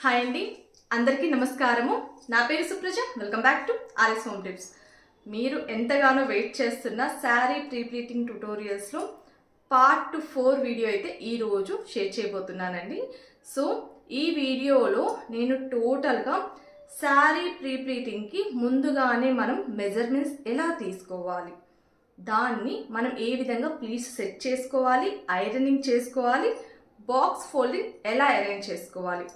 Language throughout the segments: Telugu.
హాయ్ అండి, అందరికీ నమస్కారము. నా పేరు Supraja. Welcome back to RS home tips. మీరు ఎంతగానో వెయిట్ చేస్తున్న శారీ ప్రీ ప్లీటింగ్ ట్యుటోరియల్స్లో పార్ట్ 4 వీడియో అయితే ఈరోజు షేర్ చేయబోతున్నానండి. సో ఈ వీడియోలో నేను టోటల్గా శారీ ప్రీ ప్లీటింగ్కి ముందుగానే మనం మెజర్మెంట్స్ ఎలా తీసుకోవాలి, దాన్ని మనం ఏ విధంగా ప్లీట్స్ సెట్ చేసుకోవాలి, ఐరనింగ్ చేసుకోవాలి, బాక్స్ ఫోల్డింగ్ ఎలా అరేంజ్ చేసుకోవాలి,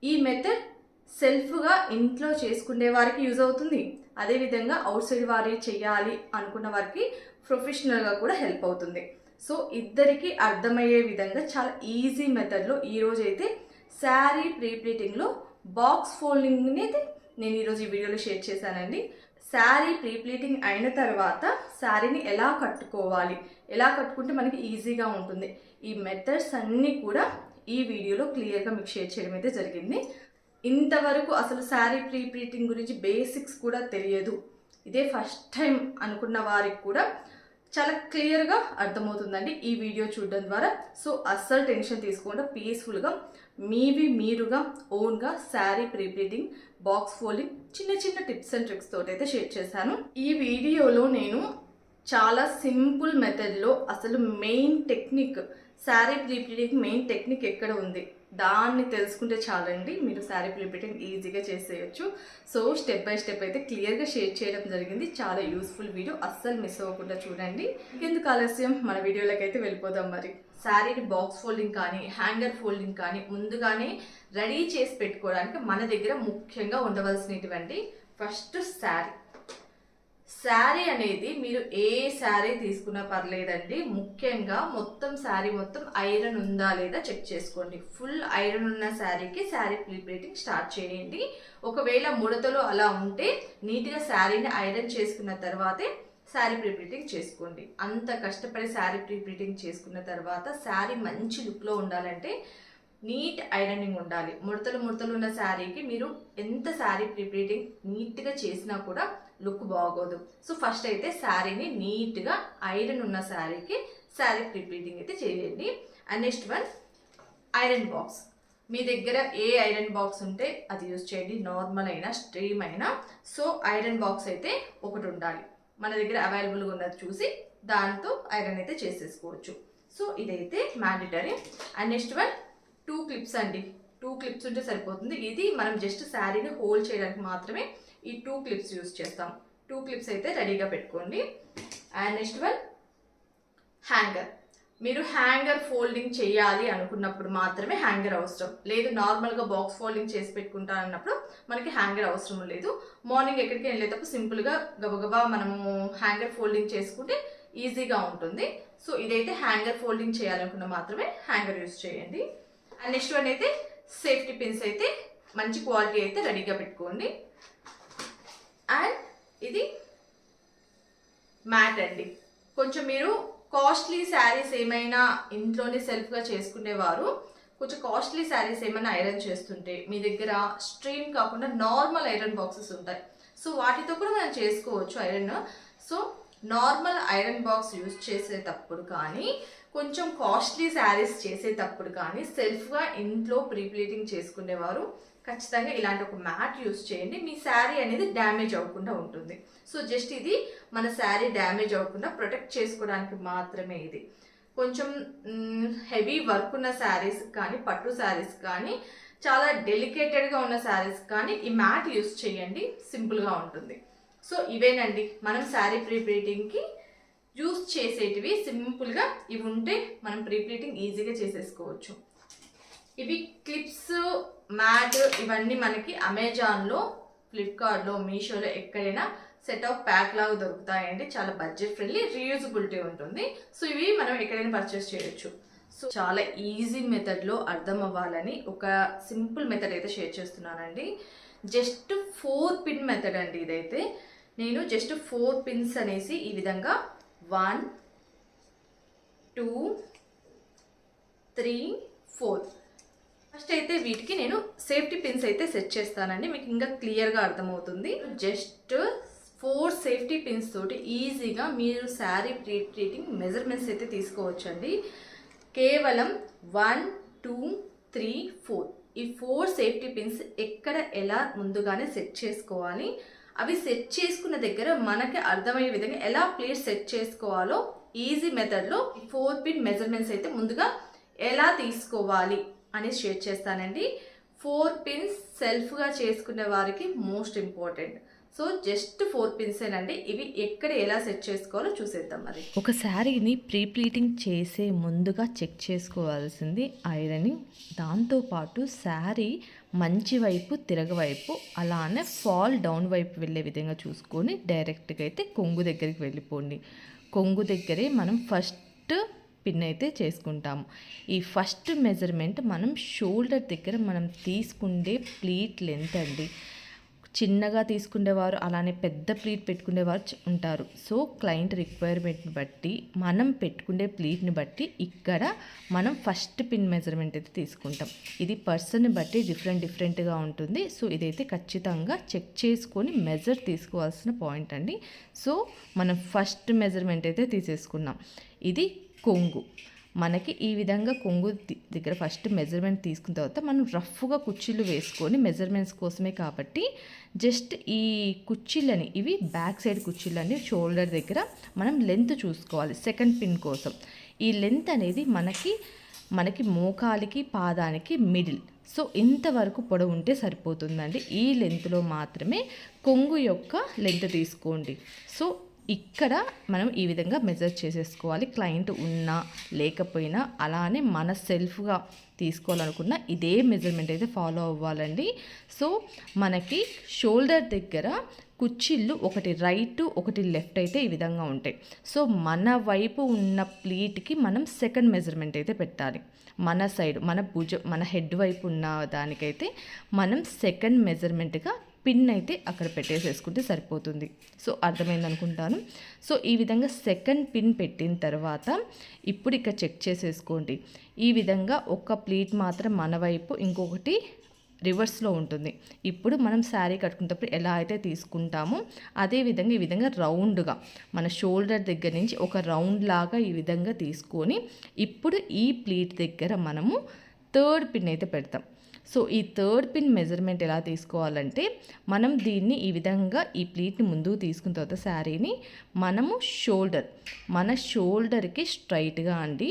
ఈ మెథడ్ సెల్ఫ్గా ఇంట్లో చేసుకునే వారికి యూజ్ అవుతుంది. అదేవిధంగా అవుట్ సైడ్ వారి చేయాలి అనుకున్న వారికి ప్రొఫెషనల్గా కూడా హెల్ప్ అవుతుంది. సో ఇద్దరికి అర్థమయ్యే విధంగా చాలా ఈజీ మెథడ్లో ఈరోజు అయితే శారీ ప్రీ ప్లీటింగ్లో బాక్స్ ఫోల్డింగ్ని అయితే నేను ఈరోజు ఈ వీడియోలో షేర్ చేశానండి. శారీ ప్రీ ప్లీటింగ్ అయిన తర్వాత శారీని ఎలా కట్టుకోవాలి, ఎలా కట్టుకుంటే మనకి ఈజీగా ఉంటుంది, ఈ మెథడ్స్ అన్నీ కూడా ఈ వీడియోలో క్లియర్గా మీకు షేర్ చేయడం అయితే జరిగింది. ఇంతవరకు అసలు శారీ ప్రీ ప్లీటింగ్ గురించి బేసిక్స్ కూడా తెలియదు, ఇదే ఫస్ట్ టైం అనుకున్న వారికి కూడా చాలా క్లియర్గా అర్థమవుతుందండి ఈ వీడియో చూడడం ద్వారా. సో అస్సలు టెన్షన్ తీసుకోకుండా పీస్ఫుల్గా మీరుగా ఓన్గా sari pre pleating, box folding చిన్న చిన్న టిప్స్ అండ్ ట్రిక్స్ తోటి అయితే షేర్ చేశాను. ఈ వీడియోలో నేను చాలా సింపుల్ మెథడ్లో అసలు main technique, sari pre pleating main technique ఎక్కడ ఉంది దాన్ని తెలుసుకుంటే చాలండి, మీరు శారీ ప్రీ ప్లీటింగ్ ఈజీగా చేసేయచ్చు. సో స్టెప్ బై స్టెప్ అయితే క్లియర్గా షేర్ చేయడం జరిగింది. చాలా యూస్ఫుల్ వీడియో, అస్సలు మిస్ అవ్వకుండా చూడండి. ఎందుకు ఆలస్యం, మన వీడియోలోకి అయితే వెళ్ళిపోదాం. మరి శారీని బాక్స్ ఫోల్డింగ్ కానీ హ్యాంగర్ ఫోల్డింగ్ కానీ ముందుగానే రెడీ చేసి పెట్టుకోవడానికి మన దగ్గర ముఖ్యంగా ఉండవలసినటువంటి ఫస్ట్ శారీ అనేది మీరు ఏ శారీ తీసుకున్నా పర్లేదండి, ముఖ్యంగా మొత్తం శారీ మొత్తం ఐరన్ ఉందా లేదా చెక్ చేసుకోండి. ఫుల్ ఐరన్ ఉన్న శారీకి శారీ ప్రీ ప్లీటింగ్ స్టార్ట్ చేయండి. ఒకవేళ ముడతలు అలా ఉంటే నీట్గా శారీని ఐరన్ చేసుకున్న తర్వాతే శారీ ప్రీ ప్లీటింగ్ చేసుకోండి. అంత కష్టపడి శారీ ప్రీ ప్లీటింగ్ చేసుకున్న తర్వాత శారీ మంచి లుక్లో ఉండాలంటే నీట్ ఐరనింగ్ ఉండాలి. ముడతలు ఉన్న శారీకి మీరు ఎంత శారీ ప్రీ ప్లీటింగ్ నీట్గా చేసినా కూడా లుక్ బాగోదు. సో ఫస్ట్ అయితే శారీని నీట్గా ఐరన్ ఉన్న శారీకి శారీ ప్రీ ప్లీటింగ్ అయితే చేయండి. And next one, iron box. మీ దగ్గర ఏ ఐరన్ బాక్స్ ఉంటే అది యూజ్ చేయండి, నార్మల్ అయినా స్ట్రీమ్ అయినా. సో ఐరన్ బాక్స్ అయితే ఒకటి ఉండాలి, మన దగ్గర అవైలబుల్గా ఉన్నది చూసి దాంతో ఐరన్ అయితే చేసేసుకోవచ్చు. సో ఇదైతే mandatory. And next one, 2 clips అండి. 2 క్లిప్స్ ఉంటే సరిపోతుంది. ఇది మనం జస్ట్ శారీని హోల్డ్ చేయడానికి మాత్రమే ఈ 2 క్లిప్స్ యూజ్ చేస్తాం. 2 క్లిప్స్ అయితే రెడీగా పెట్టుకోండి. And next one, hanger. మీరు హ్యాంగర్ ఫోల్డింగ్ చేయాలి అనుకున్నప్పుడు మాత్రమే హ్యాంగర్ అవసరం, లేదు నార్మల్గా బాక్స్ ఫోల్డింగ్ చేసి పెట్టుకుంటా అన్నప్పుడు మనకి హ్యాంగర్ అవసరం లేదు. మార్నింగ్ ఎక్కడికి వెళ్ళేటప్పుడు సింపుల్గా గబగబా మనము హ్యాంగర్ ఫోల్డింగ్ చేసుకుంటే ఈజీగా ఉంటుంది. సో ఇదైతే హ్యాంగర్ ఫోల్డింగ్ చేయాలనుకున్న మాత్రమే హ్యాంగర్ యూజ్ చేయండి. అండ్ నెక్స్ట్ వన్ అయితే సేఫ్టీ పిన్స్ అయితే మంచి క్వాలిటీ అయితే రెడీగా పెట్టుకోండి. అండ్ ఇది మ్యాట్ అండి. కొంచెం మీరు కాస్ట్లీ శారీస్ ఏమైనా ఇంట్లోనే సెల్ఫ్గా చేసుకునేవారు, కొంచెం కాస్ట్లీ శారీస్ ఏమైనా ఐరన్ చేస్తుంటే మీ దగ్గర స్ట్రీమ్ కాకుండా నార్మల్ ఐరన్ బాక్సెస్ ఉంటాయి. సో వాటితో కూడా మనం చేసుకోవచ్చు iron. So normal iron box use చేసేటప్పుడు కానీ, కొంచెం కాస్ట్లీ శారీస్ చేసేటప్పుడు కానీ, సెల్ఫ్గా ఇంట్లో ప్రీ ప్లీటింగ్ చేసుకునేవారు ఖచ్చితంగా ఇలాంటి ఒక మ్యాట్ యూజ్ చేయండి. మీ శారీ అనేది డ్యామేజ్ అవ్వకుండా ఉంటుంది. సో జస్ట్ ఇది మన శారీ డ్యామేజ్ అవ్వకుండా ప్రొటెక్ట్ చేసుకోవడానికి మాత్రమే ఇది. కొంచెం హెవీ వర్క్ ఉన్న శారీస్ కానీ, పట్టు శారీస్ కానీ, చాలా డెలికేటెడ్గా ఉన్న శారీస్ కానీ ఈ మ్యాట్ యూజ్ చేయండి, సింపుల్గా ఉంటుంది. సో ఇవేనండి మనం శారీ ప్రీ ప్లీటింగ్కి యూజ్ చేసేటివి. సింపుల్గా ఇవి ఉంటే మనం ప్రీ ప్లీటింగ్ ఈజీగా చేసేసుకోవచ్చు. ఇవి క్లిప్స్, మ్యాట్ ఇవన్నీ మనకి అమెజాన్లో, ఫ్లిప్కార్ట్లో, మీషోలో ఎక్కడైనా సెట్ ఆఫ్ ప్యాక్ లాగా దొరుకుతాయండి. చాలా బడ్జెట్ ఫ్రెండ్లీ, రీయూజబిలిటీ ఉంటుంది. సో ఇవి మనం ఎక్కడైనా పర్చేస్ చేయొచ్చు. సో చాలా ఈజీ మెథడ్లో అర్థం అవ్వాలని ఒక సింపుల్ మెథడ్ అయితే షేర్ చేస్తున్నానండి. జస్ట్ 4 పిన్ మెథడ్ అండి ఇదైతే. నేను జస్ట్ 4 పిన్స్ అనేసి ఈ విధంగా 1 2 3 4 ఫస్ట్ అయితే వీటికి నేను సేఫ్టీ పిన్స్ అయితే సెట్ చేస్తానండి, మీకు ఇంకా క్లియర్గా అర్థమవుతుంది. జస్ట్ 4 సేఫ్టీ పిన్స్ తోటి ఈజీగా మీరు శారీ ప్రీ ప్లీటింగ్ మెజర్మెంట్స్ అయితే తీసుకోవచ్చండి. కేవలం 1 2 3 4 ఈ 4 సేఫ్టీ పిన్స్ ఎక్కడ ఎలా ముందుగానే సెట్ చేసుకోవాలి, అవి సెట్ చేసుకున్న దగ్గర మనకి అర్థమయ్యే విధంగా ఎలా ప్లేస్ సెట్ చేసుకోవాలో ఈజీ మెథడ్లో 4 పిన్ మెజర్మెంట్స్ అయితే ముందుగా ఎలా తీసుకోవాలి అనేది షేర్ చేస్తానండి. 4 పిన్స్ సెల్ఫ్గా చేసుకునే వారికి మోస్ట్ ఇంపార్టెంట్. So just 4 పిన్సేనండి. ఇవి ఎక్కడ ఎలా సెట్ చేసుకోవాలో చూసేద్దాం. మరి ఒక శారీని ప్రీ ప్లీటింగ్ చేసే ముందుగా చెక్ చేసుకోవాల్సింది ఐరనింగ్. దాంతోపాటు శారీ మంచి వైపు తిరగవైపు అలానే ఫాల్ డౌన్ వైపు వెళ్ళే విధంగా చూసుకొని డైరెక్ట్గా అయితే కొంగు దగ్గరికి వెళ్ళిపోండి. కొంగు దగ్గరే మనం ఫస్ట్ పిన్ అయితే చేసుకుంటాము. ఈ ఫస్ట్ మెజర్మెంట్ మనం షోల్డర్ దగ్గర మనం తీసుకుండే ప్లీట్ లెంత్ అండి. చిన్నగా తీసుకునేవారు అలానే పెద్ద ప్లీట్ పెట్టుకునేవారు ఉంటారు. సో క్లయింట్ రిక్వైర్మెంట్ని బట్టి మనం పెట్టుకునే ప్లీట్ని బట్టి ఇక్కడ మనం ఫస్ట్ పిన్ మెజర్మెంట్ అయితే తీసుకుంటాం. ఇది పర్సన్ని బట్టి డిఫరెంట్గా ఉంటుంది. సో ఇదైతే ఖచ్చితంగా చెక్ చేసుకొని మెజర్ తీసుకోవాల్సిన పాయింట్ అండి. సో మనం ఫస్ట్ మెజర్మెంట్ అయితే తీసేసుకున్నాం. ఇది కొంగు. మనకి ఈ విధంగా కొంగు దగ్గర ఫస్ట్ మెజర్మెంట్ తీసుకున్న తర్వాత మనం రఫ్గా కుర్చీలు వేసుకొని మెజర్మెంట్స్ కోసమే కాబట్టి జస్ట్ ఈ కుర్చీలని ఇవి బ్యాక్ సైడ్ కుర్చీలని షోల్డర్ దగ్గర మనం లెంత్ చూసుకోవాలి సెకండ్ పిన్ కోసం. ఈ లెంత్ అనేది మనకి మోకాలికి పాదానికి మిడిల్. సో ఇంతవరకు పొడవు ఉంటే సరిపోతుందండి. ఈ లెంత్లో మాత్రమే కొంగు యొక్క లెంత్ తీసుకోండి. సో ఇక్కడ మనం ఈ విధంగా మెజర్ చేసేసుకోవాలి. క్లయింట్ ఉన్నా లేకపోయినా అలానే మన సెల్ఫ్గా తీసుకోవాలనుకున్న ఇదే మెజర్మెంట్ అయితే ఫాలో అవ్వాలండి. సో మనకి షోల్డర్ దగ్గర కుర్చీళ్ళు ఒకటి రైట్ ఒకటి లెఫ్ట్ అయితే ఈ విధంగా ఉంటాయి. సో మన వైపు ఉన్న ప్లీట్కి మనం సెకండ్ మెజర్మెంట్ అయితే పెట్టాలి. మన సైడ్ మన హెడ్ వైపు ఉన్న దానికైతే మనం సెకండ్ మెజర్మెంట్గా పిన్ అయితే అక్కడ పెట్టేసేసుకుంటే సరిపోతుంది. సో అర్థమైంది అనుకుంటాను. సో ఈ విధంగా సెకండ్ పిన్ పెట్టిన తర్వాత ఇప్పుడు ఇక్కడ చెక్ చేసేసుకోండి. ఈ విధంగా ఒక ప్లీట్ మాత్రం మన వైపు ఇంకొకటి రివర్స్లో ఉంటుంది. ఇప్పుడు మనం శారీ కట్టుకునేటప్పుడు ఎలా అయితే తీసుకుంటామో అదేవిధంగా ఈ విధంగా రౌండ్గా మన షోల్డర్ దగ్గర నుంచి ఒక రౌండ్ లాగా ఈ విధంగా తీసుకొని ఇప్పుడు ఈ ప్లీట్ దగ్గర మనము థర్డ్ పిన్ అయితే పెడతాం. సో ఈ థర్డ్ పిన్ మెజర్మెంట్ ఎలా తీసుకోవాలంటే మనం దీన్ని ఈ విధంగా ఈ ప్లీట్ని ముందుకు తీసుకున్న తర్వాత శారీని మనము మన షోల్డర్కి స్ట్రైట్గా అండి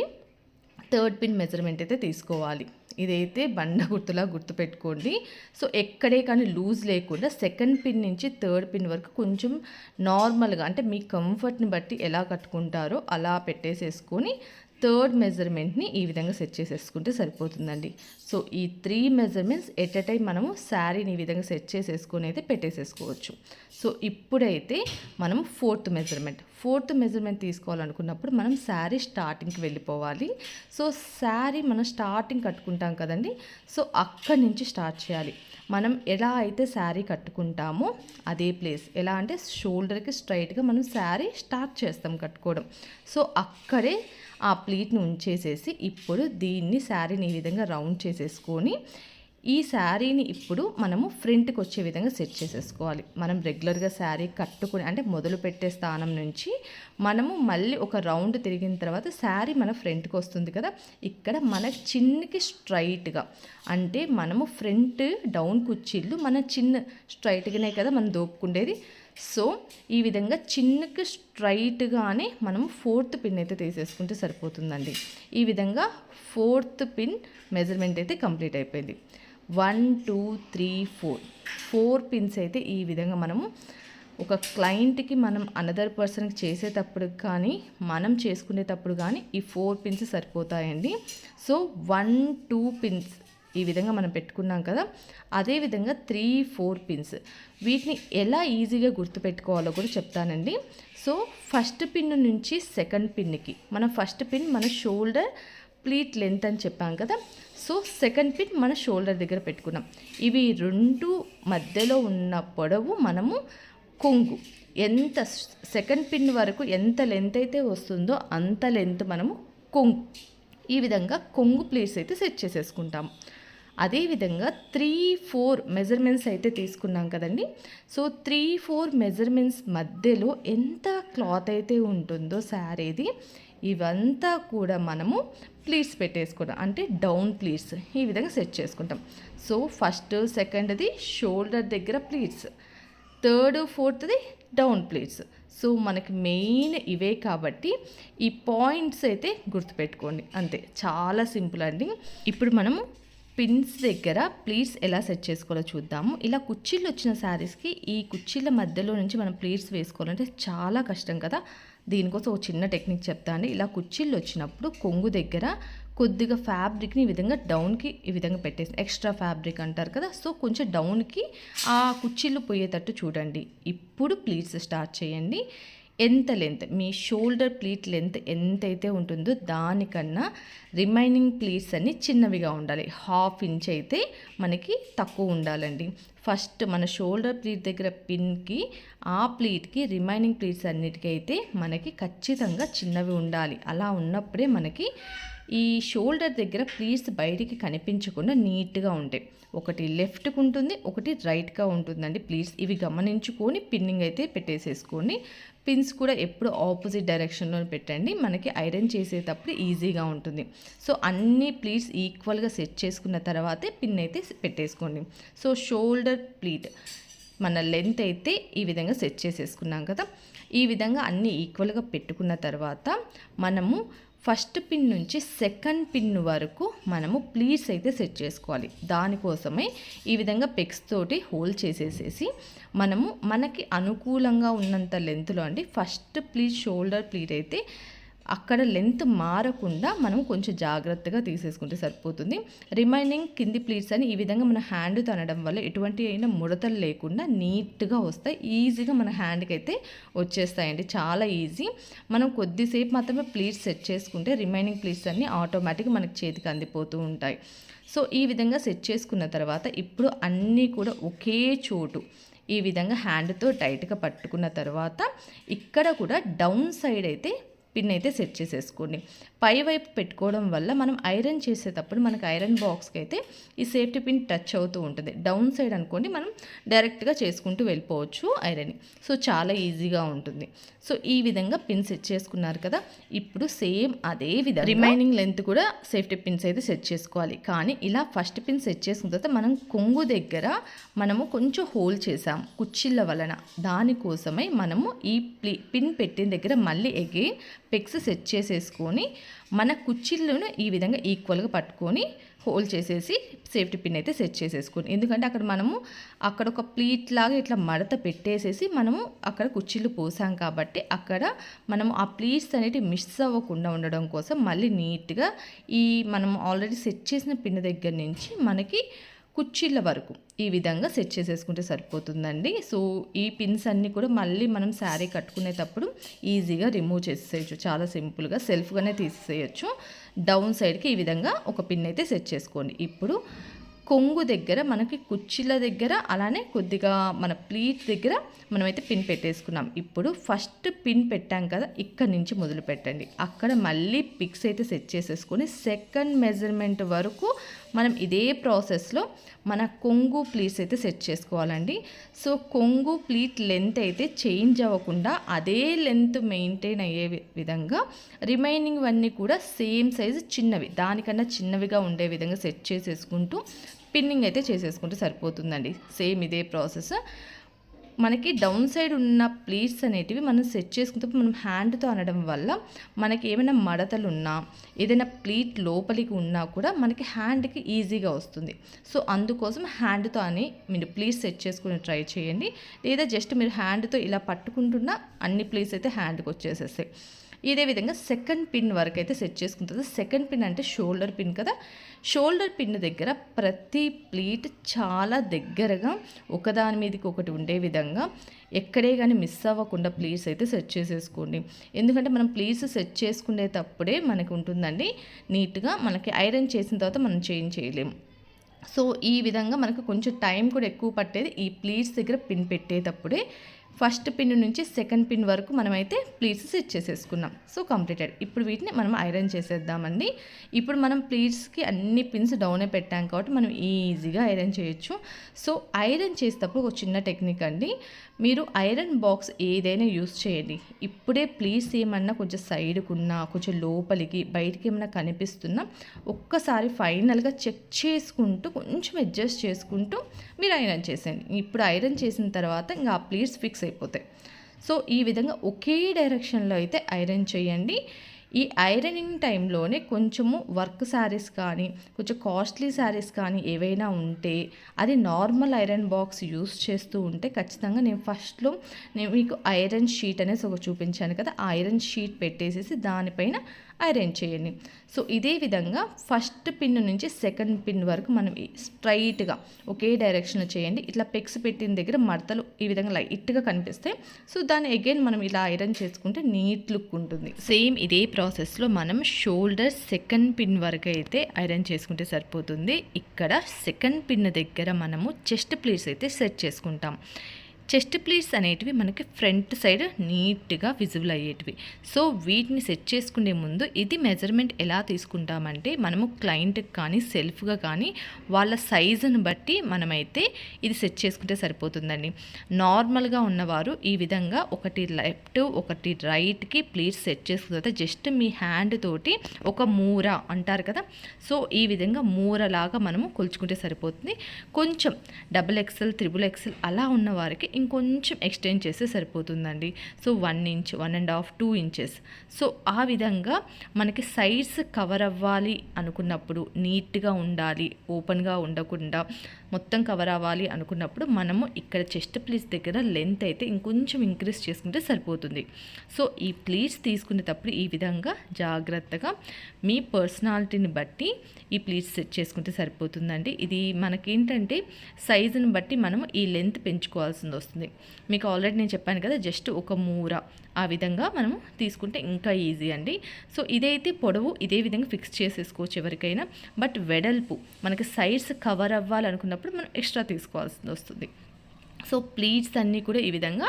థర్డ్ పిన్ మెజర్మెంట్ అయితే తీసుకోవాలి. ఇదైతే బండ గుర్తులా గుర్తుపెట్టుకోండి. సో ఎక్కడే కానీ లూజ్ లేకుండా సెకండ్ పిన్ నుంచి థర్డ్ పిన్ వరకు కొంచెం నార్మల్గా అంటే మీ కంఫర్ట్ని బట్టి ఎలా కట్టుకుంటారో అలా పెట్టేసేసుకొని థర్డ్ మెజర్మెంట్ని ఈ విధంగా సెట్ చేసేసుకుంటే సరిపోతుందండి. సో ఈ 3 మెజర్మెంట్స్ ఎట్ ఎ టైం మనము శారీని ఈ విధంగా సెట్ చేసేసుకొని అయితే పెట్టేసేసుకోవచ్చు. సో ఇప్పుడైతే మనం ఫోర్త్ మెజర్మెంట్ తీసుకోవాలనుకున్నప్పుడు మనం శారీ స్టార్టింగ్కి వెళ్ళిపోవాలి. సో శారీ మనం స్టార్టింగ్ కట్టుకుంటాం కదండి. సో అక్కడి నుంచి స్టార్ట్ చేయాలి. మనం ఎలా అయితే శారీ కట్టుకుంటామో అదే ప్లేస్ ఎలా అంటే షోల్డర్కి స్ట్రైట్గా మనం శారీ స్టార్ట్ చేస్తాం కట్టుకోవడం. సో అక్కడే ఆ ప్లీట్ని ఉంచేసేసి ఇప్పుడు దీన్ని శారీని ఈ విధంగా రౌండ్ చేసేసుకొని ఈ శారీని ఇప్పుడు మనము ఫ్రంట్కి వచ్చే విధంగా సెట్ చేసేసుకోవాలి. మనం రెగ్యులర్గా శారీ కట్టుకుని అంటే మొదలు పెట్టే స్థానం నుంచి మనము మళ్ళీ ఒక రౌండ్ తిరిగిన తర్వాత శారీ మన ఫ్రంట్కి వస్తుంది కదా. ఇక్కడ మన చిన్నకి స్ట్రైట్గా అంటే మనము ఫ్రంట్ డౌన్ కుర్చీళ్ళు మన చిన్న స్ట్రైట్గానే కదా మనం దోపుకుండేది. సో ఈ విధంగా చిన్నకి స్ట్రైట్గానే మనము ఫోర్త్ పిన్ అయితే తీసేసుకుంటే సరిపోతుందండి. ఈ విధంగా ఫోర్త్ పిన్ మెజర్మెంట్ అయితే కంప్లీట్ అయిపోయింది. 1 2 3 4 పిన్స్ అయితే ఈ విధంగా మనము ఒక క్లయింట్కి మనం అనదర్ పర్సన్కి చేసేటప్పుడు కానీ మనం చేసుకునేటప్పుడు కానీ ఈ 4 పిన్స్ సరిపోతాయండి. సో 1 2 పిన్స్ ఈ విధంగా మనం పెట్టుకున్నాం కదా. అదేవిధంగా 3 4 పిన్స్ వీటిని ఎలా ఈజీగా గుర్తుపెట్టుకోవాలో కూడా చెప్తానండి. సో ఫస్ట్ పిన్ నుంచి సెకండ్ పిన్కి మన ఫస్ట్ పిన్ మన షోల్డర్ ప్లీట్ లెంత్ అని చెప్పాం కదా. సో సెకండ్ పిన్ మన షోల్డర్ దగ్గర పెట్టుకున్నాం. ఇవి రెండు మధ్యలో ఉన్న పొడవు మనము కొంగు ఎంత సెకండ్ పిన్ వరకు ఎంత లెంత్ అయితే వస్తుందో అంత లెంత్ మనము కొంగు ఈ విధంగా కొంగు ప్లేస్ అయితే సెట్ చేసేసుకుంటాము. అదేవిధంగా 3 4 మెజర్మెంట్స్ అయితే తీసుకున్నాం కదండి. సో 3 4 మెజర్మెంట్స్ మధ్యలో ఎంత క్లాత్ అయితే ఉంటుందో శారీది ఇవంతా కూడా మనము ప్లీట్స్ పెట్టేసుకుంటాం, అంటే డౌన్ ప్లీట్స్ ఈ విధంగా సెట్ చేసుకుంటాం. సో ఫస్ట్ సెకండ్ది షోల్డర్ దగ్గర ప్లీట్స్, థర్డ్ ఫోర్త్ది డౌన్ ప్లీట్స్. సో మనకి మెయిన్ ఇవే కాబట్టి ఈ పాయింట్స్ అయితే గుర్తుపెట్టుకోండి, అంతే, చాలా సింపుల్ అండి. ఇప్పుడు మనము పిన్స్ దగ్గర ప్లీట్స్ ఎలా సెట్ చేసుకోవాలో చూద్దాము. ఇలా కుర్చీలు వచ్చిన శారీస్కి ఈ కుర్చీల మధ్యలో నుంచి మనం ప్లీట్స్ వేసుకోవాలంటే చాలా కష్టం కదా. దీనికోసం ఒక చిన్న టెక్నిక్ చెప్తా అండి. ఇలా కుర్చీలు వచ్చినప్పుడు కొంగు దగ్గర కొద్దిగా ఫ్యాబ్రిక్ని ఈ విధంగా డౌన్కి ఈ విధంగా పెట్టేసి, ఎక్స్ట్రా ఫ్యాబ్రిక్ అంటారు కదా, సో కొంచెం డౌన్కి ఆ కుర్చీలు పోయేటట్టు చూడండి. ఇప్పుడు ప్లీట్స్ స్టార్ట్ చేయండి. ఎంత లెంత్, మీ షోల్డర్ ప్లీట్ లెంత్ ఎంతైతే ఉంటుందో దానికన్నా రిమైనింగ్ ప్లీట్స్ అన్నీ చిన్నవిగా ఉండాలి. 1/2 ఇంచ్ అయితే మనకి తక్కువ ఉండాలండి. ఫస్ట్ మన షోల్డర్ ప్లీట్ దగ్గర పిన్కి ఆ ప్లీట్కి రిమైనింగ్ ప్లీట్స్ అన్నిటికైతే మనకి ఖచ్చితంగా చిన్నవి ఉండాలి. అలా ఉన్నప్పుడే మనకి ఈ షోల్డర్ దగ్గర ప్లీట్స్ బయటికి కనిపించకుండా నీట్గా ఉంటాయి. ఒకటి లెఫ్ట్కి ఉంటుంది, ఒకటి రైట్గా ఉంటుందండి ప్లీట్స్. ఇవి గమనించుకొని పిన్నింగ్ అయితే పెట్టేసేసుకోండి. పిన్స్ కూడా ఎప్పుడు ఆపోజిట్ డైరెక్షన్లో పెట్టండి, మనకి ఐరన్ చేసేటప్పుడు ఈజీగా ఉంటుంది. సో అన్ని ప్లీట్స్ ఈక్వల్గా సెట్ చేసుకున్న తర్వాతే పిన్ అయితే పెట్టేసుకోండి. సో షోల్డర్ ప్లీట్ మన లెంత్ అయితే ఈ విధంగా సెట్ చేసేసుకున్నాం కదా. ఈ విధంగా అన్నీ ఈక్వల్గా పెట్టుకున్న తర్వాత మనము ఫస్ట్ పిన్ నుంచి సెకండ్ పిన్ వరకు మనము ప్లీట్స్ అయితే సెట్ చేసుకోవాలి. దానికోసమే ఈ విధంగా పెక్స్ తోటి హోల్డ్ చేసేసేసి మనము మనకి అనుకూలంగా ఉన్నంత లెంత్లో అండి ఫస్ట్ ప్లీట్ షోల్డర్ ప్లీట్ అయితే అక్కడ లెంత్ మారకుండా మనం కొంచెం జాగ్రత్తగా తీసేసుకుంటే సరిపోతుంది. రిమైనింగ్ కింది ప్లీట్స్ అని ఈ విధంగా మన హ్యాండ్ తనడం వల్ల ఎటువంటి అయినా ముడతలు లేకుండా నీట్గా వస్తాయి. ఈజీగా మన హ్యాండ్కి అయితే వచ్చేస్తాయండి, చాలా ఈజీ. మనం కొద్దిసేపు మాత్రమే ప్లీట్స్ సెట్ చేసుకుంటే రిమైనింగ్ ప్లీట్స్ అన్నీ ఆటోమేటిక్గా మనకి చేతికి అందిపోతూ ఉంటాయి. సో ఈ విధంగా సెట్ చేసుకున్న తర్వాత ఇప్పుడు అన్నీ కూడా ఒకే చోటు ఈ విధంగా హ్యాండ్తో టైట్గా పట్టుకున్న తర్వాత ఇక్కడ కూడా డౌన్ సైడ్ అయితే పిన్ అయితే సెట్ చేసేసుకోండి. పై వైపు పెట్టుకోవడం వల్ల మనం ఐరన్ చేసేటప్పుడు మనకు ఐరన్ బాక్స్కి అయితే ఈ సేఫ్టీ పిన్ టచ్ అవుతూ ఉంటుంది. డౌన్ సైడ్ అనుకోండి, మనం డైరెక్ట్గా చేసుకుంటూ వెళ్ళిపోవచ్చు ఐరన్. సో చాలా ఈజీగా ఉంటుంది. సో ఈ విధంగా పిన్ సెట్ చేసుకున్నారు కదా. ఇప్పుడు సేమ్ అదే విధంగా రిమైనింగ్ లెంత్ కూడా సేఫ్టీ పిన్స్ అయితే సెట్ చేసుకోవాలి. కానీ ఇలా ఫస్ట్ పిన్ సెట్ చేసుకున్న తర్వాత మనం కొంగు దగ్గర మనము కొంచెం హోల్ చేసాం కుర్చీల వలన. దానికోసమై మనము ఈ పిన్ పెట్టిన దగ్గర మళ్ళీ అగైన్ పెక్స్ సెట్ చేసేసుకొని మన కుర్చీలను ఈ విధంగా ఈక్వల్గా పట్టుకొని హోల్డ్ చేసేసి సేఫ్టీ పిన్ అయితే సెట్ చేసేసుకోండి. ఎందుకంటే అక్కడ మనము అక్కడ ఒక ప్లీట్ లాగా ఇట్లా మడత పెట్టేసేసి మనము అక్కడ కుర్చీలు పోసాం కాబట్టి అక్కడ మనము ఆ ప్లీట్స్ అనేవి మిస్ అవ్వకుండా ఉండడం కోసం మళ్ళీ నీట్గా ఈ మనం ఆల్రెడీ సెట్ చేసిన పిన్ దగ్గర నుంచి మనకి కుర్చీల వరకు ఈ విధంగా సెట్ చేసేసుకుంటే సరిపోతుందండి. సో ఈ పిన్స్ అన్నీ కూడా మళ్ళీ మనం శారీ కట్టుకునేటప్పుడు ఈజీగా రిమూవ్ చేసేయచ్చు, చాలా సింపుల్గా సెల్ఫ్గానే తీసేయచ్చు. డౌన్ సైడ్కి ఈ విధంగా ఒక పిన్ అయితే సెట్ చేసుకోండి. ఇప్పుడు కొంగు దగ్గర మనకి కుర్చీల దగ్గర అలానే కొద్దిగా మన ప్లీట్ దగ్గర మనమైతే పిన్ పెట్టేసుకున్నాం. ఇప్పుడు ఫస్ట్ పిన్ పెట్టాం కదా, ఇక్కడ నుంచి మొదలు పెట్టండి. అక్కడ మళ్ళీ పిక్స్ అయితే సెట్ చేసేసుకొని సెకండ్ మెజర్మెంట్ వరకు మనం ఇదే ప్రాసెస్లో మన కొంగు ప్లీట్స్ అయితే సెట్ చేసుకోవాలండి. సో కొంగు ప్లీట్ లెంత్ అయితే చేంజ్ అవ్వకుండా అదే లెంత్ మెయింటైన్ అయ్యే విధంగా రిమైనింగ్ అన్నీ కూడా సేమ్ సైజు చిన్నవి, దానికన్నా చిన్నవిగా ఉండే విధంగా సెట్ చేసేసుకుంటూ పిన్నింగ్ అయితే చేసేసుకుంటే సరిపోతుందండి. సేమ్ ఇదే ప్రాసెస్. మనకి డౌన్ సైడ్ ఉన్న ప్లీట్స్ అనేటివి మనం సెట్ చేసుకుంటే మనం హ్యాండ్తో అనడం వల్ల మనకి ఏమైనా మడతలు ఉన్నా ఏదైనా ప్లీట్ లోపలికి ఉన్నా కూడా మనకి హ్యాండ్కి ఈజీగా వస్తుంది. సో అందుకోసం హ్యాండ్తో అని మీరు ప్లీట్స్ సెట్ చేసుకుని ట్రై చేయండి. లేదా జస్ట్ మీరు హ్యాండ్తో ఇలా పట్టుకుంటున్న అన్ని ప్లీట్స్ అయితే హ్యాండ్కి వచ్చేసేస్తాయి. ఇదే విధంగా సెకండ్ పిన్ వరకు అయితే సెట్ చేసుకుంటుంది. సెకండ్ పిన్ అంటే షోల్డర్ పిన్ కదా, షోల్డర్ పిన్ దగ్గర ప్రతి ప్లీట్ చాలా దగ్గరగా ఒకదాని మీదకి ఒకటి ఉండే విధంగా ఎక్కడే కానీ మిస్ అవ్వకుండా ప్లీట్స్ అయితే సెట్ చేసేసుకోండి. ఎందుకంటే మనం ప్లీట్స్ సెట్ చేసుకునేటప్పుడే మనకు ఉంటుందండి నీట్గా. మనకి ఐరన్ చేసిన తర్వాత మనం చేంజ్ చేయలేము. సో ఈ విధంగా మనకు కొంచెం టైం కూడా ఎక్కువ పట్టేది ఈ ప్లీట్స్ దగ్గర పిన్ పెట్టేటప్పుడే. ఫస్ట్ పిన్ నుంచి సెకండ్ పిన్ వరకు మనమైతే ప్లీట్స్ సెట్ చేసేసుకున్నాం. So completed. ఇప్పుడు వీటిని మనం ఐరన్ చేసేద్దామండి. ఇప్పుడు మనం ప్లీట్స్కి అన్ని పిన్స్ డౌనే పెట్టాం కాబట్టి మనం ఈజీగా ఐరన్ చేయొచ్చు. సో ఐరన్ చేసేటప్పుడు ఒక చిన్న టెక్నిక్ అండి, మీరు ఐరన్ బాక్స్ ఏదైనా యూస్ చేయండి. ఇప్పుడే ప్లీట్స్ ఏమన్నా కొంచెం సైడ్కున్నా, కొంచెం లోపలికి బయటికి ఏమన్నా కనిపిస్తున్నా ఒక్కసారి ఫైనల్గా చెక్ చేసుకుంటూ కొంచెం అడ్జస్ట్ చేసుకుంటూ మీరు ఐరన్ చేసేయండి. ఇప్పుడు ఐరన్ చేసిన తర్వాత ఇంకా ఆ ప్లీట్స్ ఫిక్స్ అయిపోతాయి. సో ఈ విధంగా ఒకే డైరెక్షన్లో అయితే ఐరన్ చేయండి. ఈ ఐరనింగ్ టైంలోనే కొంచెము వర్క్ శారీస్ కానీ కొంచెం కాస్ట్లీ శారీస్ కానీ ఏవైనా ఉంటే అది నార్మల్ ఐరన్ బాక్స్ యూస్ చేస్తూ ఉంటే ఖచ్చితంగా నేను మీకు ఐరన్ షీట్ అనేసి ఒక చూపించాను కదా, ఆ ఐరన్ షీట్ పెట్టేసేసి దానిపైన ఐరన్ చేయండి. సో ఇదే విధంగా ఫస్ట్ పిన్ నుంచి సెకండ్ పిన్ వరకు మనం స్ట్రైట్గా ఒకే డైరెక్షన్లో చేయండి. ఇట్లా పెక్స్ పెట్టిన దగ్గర మడతలు ఈ విధంగా లైట్గా కనిపిస్తాయి. సో దాన్ని అగైన్ మనం ఇలా ఐరన్ చేసుకుంటే నీట్ లుక్ ఉంటుంది. సేమ్ ఇదే ప్రాసెస్లో మనం షోల్డర్ సెకండ్ పిన్ వరకు అయితే ఐరన్ చేసుకుంటే సరిపోతుంది. ఇక్కడ సెకండ్ పిన్ దగ్గర మనము చెస్ట్ ప్లీట్స్ అయితే సెట్ చేసుకుంటాం. చెస్ట్ ప్లీట్స్ అనేటివి మనకి ఫ్రంట్ సైడ్ నీట్గా విజిబుల్ అయ్యేటివి. సో వీటిని సెట్ చేసుకునే ముందు ఇది మెజర్మెంట్ ఎలా తీసుకుంటామంటే మనము క్లయింట్కి కానీ సెల్ఫ్గా కానీ వాళ్ళ సైజుని బట్టి మనమైతే ఇది సెట్ చేసుకుంటే సరిపోతుందండి. నార్మల్గా ఉన్నవారు ఈ విధంగా ఒకటి లెఫ్ట్ ఒకటి రైట్కి ప్లీట్స్ సెట్ చేసుకున్న తర్వాత జస్ట్ మీ హ్యాండ్ తోటి ఒక మూర అంటారు కదా, సో ఈ విధంగా మూరలాగా మనము కొలుచుకుంటే సరిపోతుంది. కొంచెం XXL, XXL అలా ఉన్న వారికి ఇంకొంచెం ఎక్స్టెండ్ చేస్తే సరిపోతుందండి. So 1 inch, 1.5, 2 inches. సో ఆ విధంగా మనకి సైడ్స్ కవర్ అవ్వాలి అనుకున్నప్పుడు, నీట్గా ఉండాలి, ఓపెన్గా ఉండకుండా మొత్తం కవర్ అవ్వాలి అనుకున్నప్పుడు మనము ఇక్కడ చెస్ట్ ప్లీట్స్ దగ్గర లెంత్ అయితే ఇంకొంచెం ఇంక్రీజ్ చేసుకుంటే సరిపోతుంది. సో ఈ ప్లీట్స్ తీసుకునేటప్పుడు ఈ విధంగా జాగ్రత్తగా మీ పర్సనాలిటీని బట్టి ఈ ప్లీట్స్ సెట్ చేసుకుంటే సరిపోతుందండి. ఇది మనకేంటంటే సైజుని బట్టి మనము ఈ లెంత్ పెంచుకోవాల్సింది వస్తుంది. మీకు ఆల్రెడీ నేను చెప్పాను కదా, జస్ట్ ఒక మూర ఆ విధంగా మనము తీసుకుంటే ఇంకా ఈజీ అండి. సో ఇదైతే పొడవు ఇదే విధంగా ఫిక్స్ చేసేసుకోవచ్చు ఎవరికైనా. బట్ వెడల్పు మనకి సైడ్స్ కవర్ అవ్వాలనుకున్నప్పుడు మనం ఎక్స్ట్రా తీసుకోవాల్సి వస్తుంది. సో ప్లీట్స్ అన్నీ కూడా ఈ విధంగా